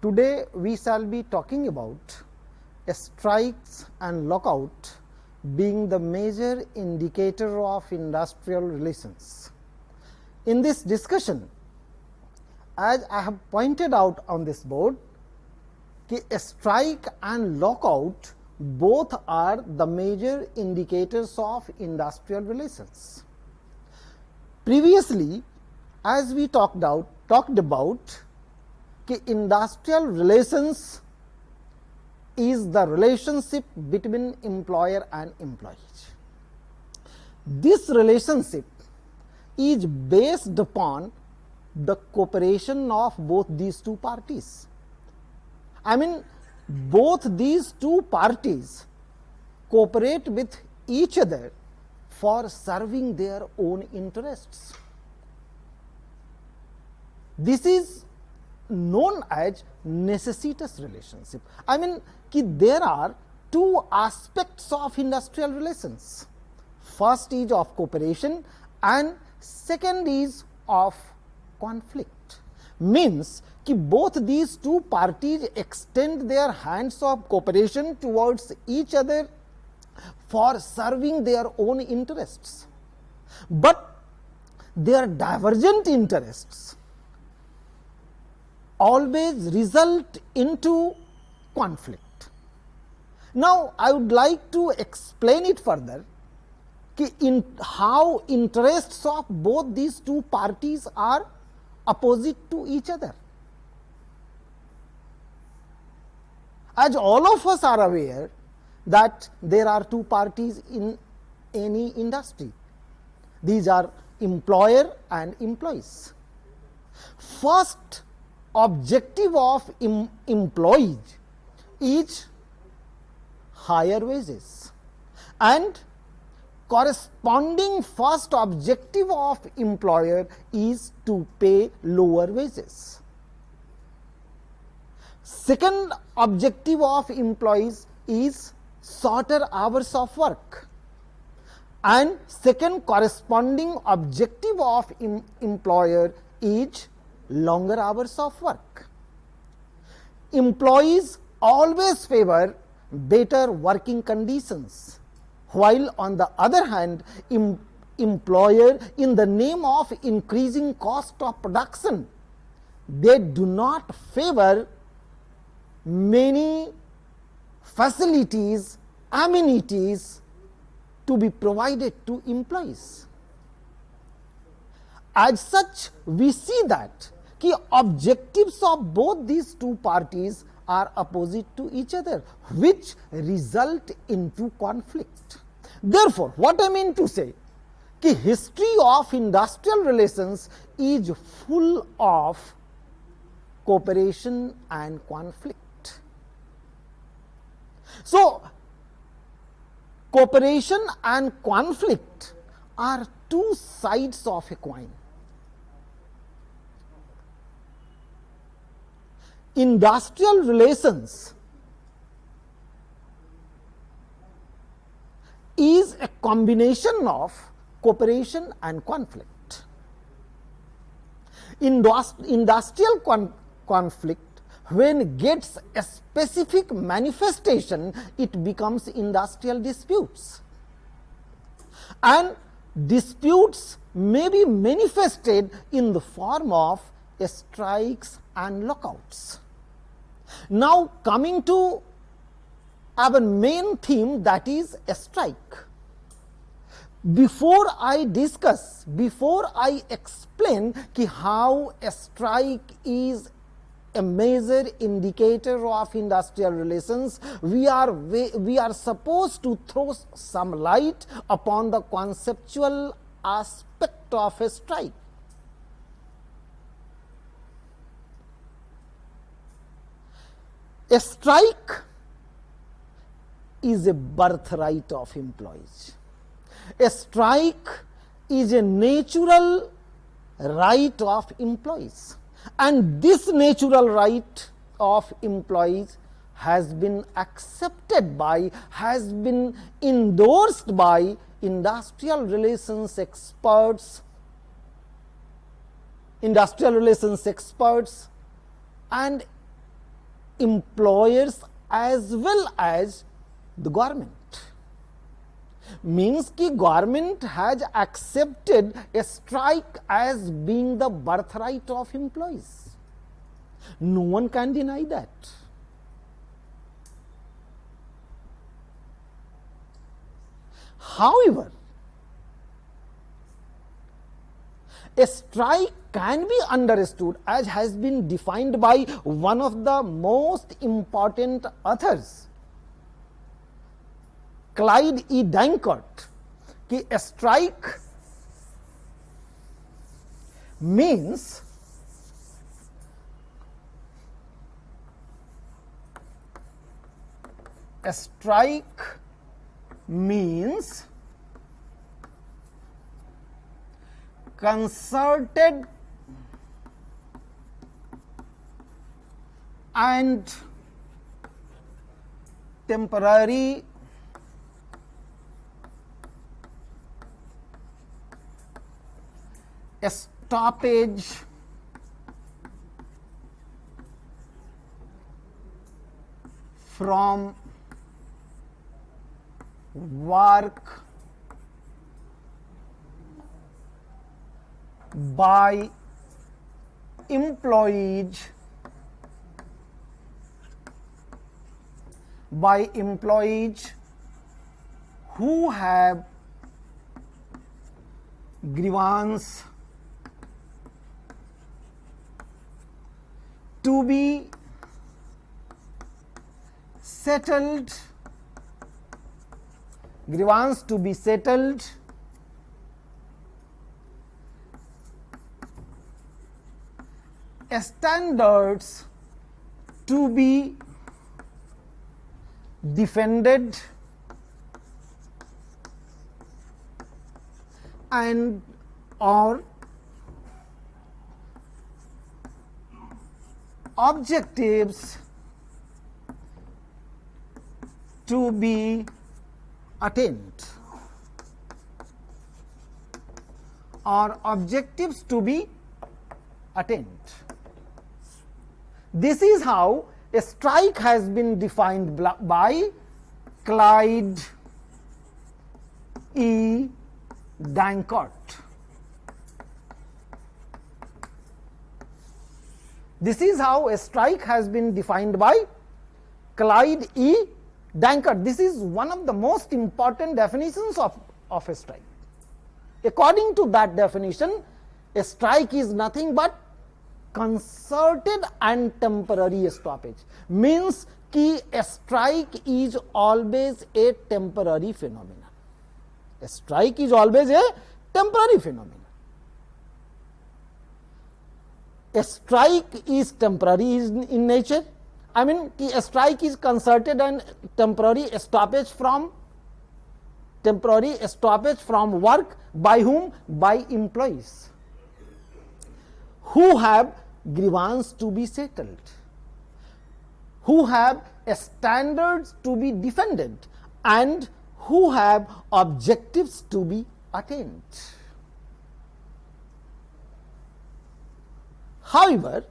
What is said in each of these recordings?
Today we shall be talking about strikes and lockout being the major indicator of industrial relations. In this discussion, as I have pointed out on this board, a strike and lockout both are the major indicators of industrial relations. Previously, as we talked about industrial relations is the relationship between employer and employee. This relationship is based upon the cooperation of both these two parties. I mean, both these two parties cooperate with each other for serving their own interests. This is known as necessitous relationship. I mean, there are two aspects of industrial relations. First is of cooperation and second is of conflict. Means both these two parties extend their hands of cooperation towards each other for serving their own interests, but their divergent interests always result into conflict. Now, I would like to explain it further in how interests of both these two parties are opposite to each other. As all of us are aware that there are two parties in any industry. These are employer and employees. First objective of employees is higher wages, and corresponding first objective of employer is to pay lower wages. Second objective of employees is shorter hours of work, and second corresponding objective of employer is longer hours of work. Employees always favor better working conditions, while on the other hand, employer, in the name of increasing cost of production, they do not favor many facilities, amenities to be provided to employees. As such, we see that objectives of both these two parties are opposite to each other, which result into conflict. Therefore, what I mean to say, history of industrial relations is full of cooperation and conflict. So, cooperation and conflict are two sides of a coin. Industrial relations is a combination of cooperation and conflict. Industrial conflict, when gets a specific manifestation, it becomes industrial disputes, and disputes may be manifested in the form of strikes and lockouts. Now, coming to our main theme, that is a strike. Before I explain how a strike is a major indicator of industrial relations, we are supposed to throw some light upon the conceptual aspect of a strike. A strike is a birthright of employees. A strike is a natural right of employees, and this natural right of employees has been accepted by, has been endorsed by industrial relations experts and employers as well as the government. Means कि government has accepted a strike as being the birthright of employees. No one can deny that. However, a strike can be understood as has been defined by one of the most important authors, Clyde E. Dankert, कि a strike means concerted and temporary stoppage from work by employees who have grievance to be settled, standards to be defended, and or objectives to be attained, This is how a strike has been defined by Clyde E. Dankert. This is how a strike has been defined by Clyde E. Dankert. This is one of the most important definitions of a strike. According to that definition, a strike is nothing but concerted and temporary stoppage. Means कि a strike is always a temporary phenomenon. A strike is always a temporary phenomenon. A strike is temporary in nature. I mean, a strike is concerted and temporary stoppage from work by whom? By employees who have grievance to be settled, who have standards to be defended, and who have objectives to be attained. However,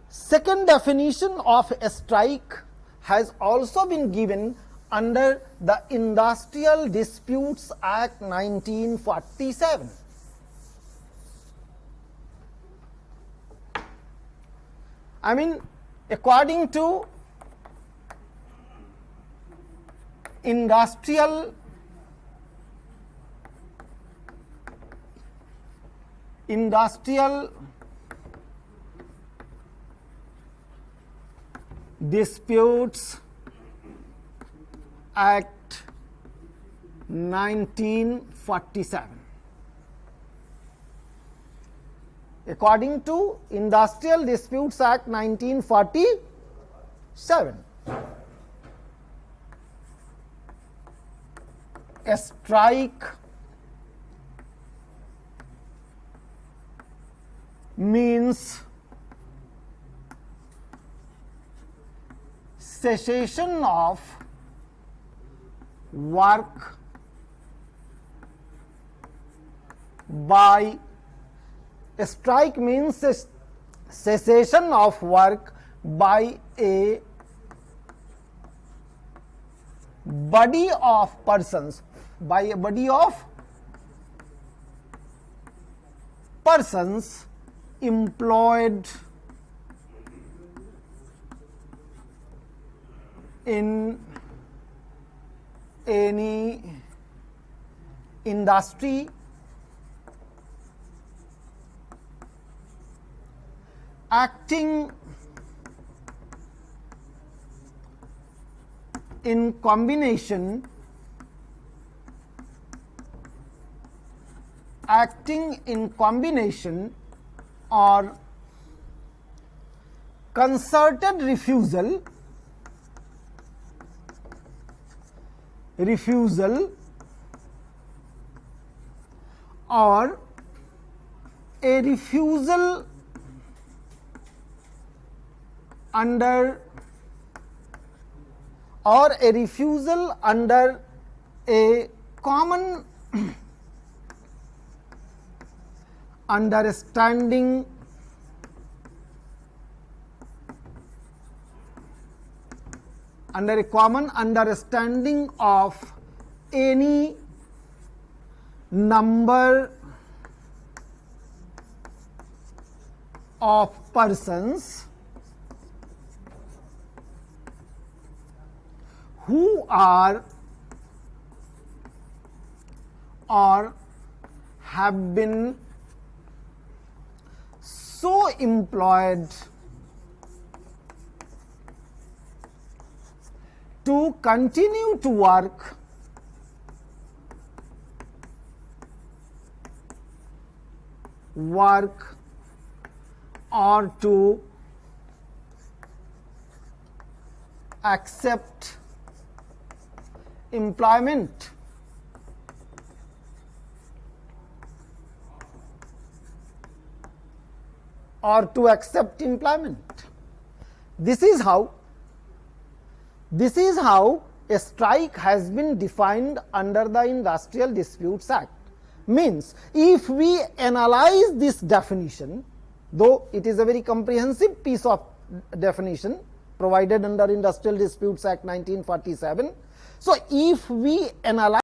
second definition of a strike has also been given under the Industrial Disputes Act 1947. I mean, according to Industrial Disputes Act 1947. According to Industrial Disputes Act 1947, a strike means cessation of work by cessation of work by a body of persons, by a body of persons employed in any industry acting in combination or concerted refusal or a refusal under a common understanding of any number of persons who are or have been so employed to continue to work or to accept employment. This is how a strike has been defined under the Industrial Disputes Act. Means, if we analyze this definition, though it is a very comprehensive piece of definition provided under Industrial Disputes Act 1947, so if we analyze